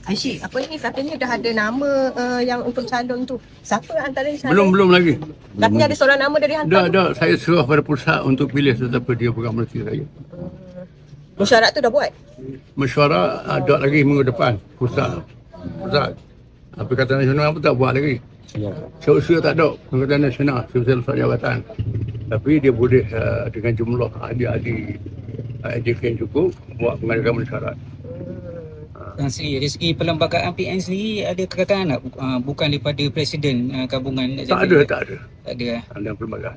Aisyik, apa ni katanya dah ada nama yang untuk calon tu. Siapa antara calon? Belum lagi. Katanya ada seorang nama dari hantar. Dah, saya serah pada pusat untuk pilih sesiapa dia pegang menteri saya. Mesyuarat tu dah buat? Mesyuarat ada lagi minggu depan. Pusat. Perikatan Nasional pun tak buat lagi. Seusia tak ada Perikatan Nasional, seusia lepas jabatan. Tapi dia boleh dengan jumlah ahli-ahli AJK yang cukup buat pengadakan mesyuarat. Dari segi perlembagaan PN sendiri ada kekatan tak? Bukan daripada Presiden gabungan? Tak ada. Tak ada. Ada pelbagai.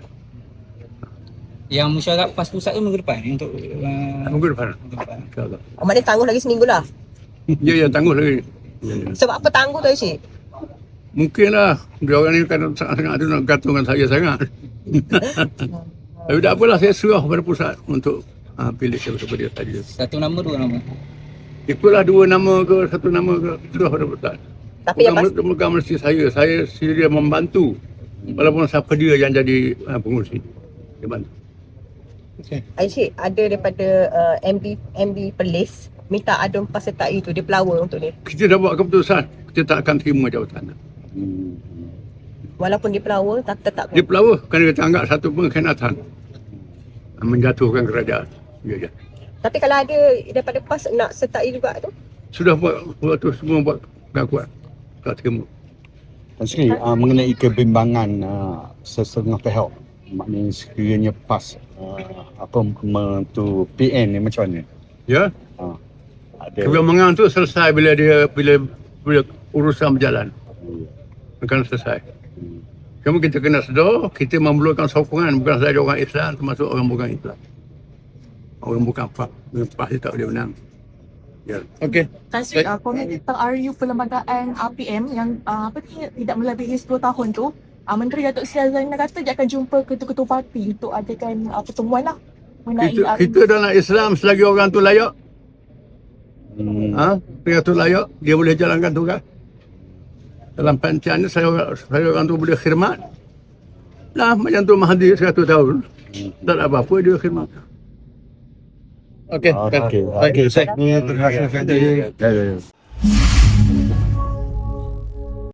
Yang mesyuarat PAS pusat tu minggu depan untuk Minggu depan. InsyaAllah. Maknanya tangguh lagi seminggu lah. Ya, tangguh lagi. Ya. Sebab apa tangguh tu Aisyik? Mungkinlah dia orang ni kan sangat tu nak gantungkan saya sangat. Tapi tak apalah, saya serah pada pusat untuk pilih siapa dia saja. Satu nama, dua nama? Ikutlah dua nama ke satu nama ke, serah pada pusat. Tapi yang pasti Bukan mesti saya sedia membantu. Walaupun siapa dia yang jadi pengurusi, dia bantu. Aisyik ada daripada MB Perlis minta Adun pesertai tu, dia pelawar untuk ni. Kita dah buat keputusan, kita tak akan terima jawatan. Walaupun dia pelawar, tetap Dia pelawar kerana kita anggap satu pengkhianatan menjatuhkan kerajaan. Ya. Tapi kalau ada daripada PAS nak sertai juga tu? Sudah buat tu semua buat pengakuan. Tak terima. Tan Sri, mengenai kebimbangan sesetengah pihak, maknanya sekiranya PAS tu PN ni macam mana? Ya. Ada Kebimbangan tu selesai bila urusan berjalan. Akan selesai. Cuma kita kena sedar, kita memerlukan sokongan bukan sahaja orang Islam, termasuk orang bukan Islam. Orang bukan PAS pasti tak boleh menang. Ya. Okey. Tan Sri, komen tentang RU perlembagaan RPM yang tidak melebihi 10 tahun tu, Menteri Datuk Seri Zaliana kata dia akan jumpa ketua-ketua parti untuk adakan pertemuan lah mengenai Kita dalam Islam selagi orang tu layak. Dia tu layak, dia boleh jalankan tugas. Dalam pancaan ni saya orang tu boleh khidmat. Lah macam tu Mahathir 100 tahun. Tak ada apa-apa dia khidmat. Okey. Okey. Terima kasih.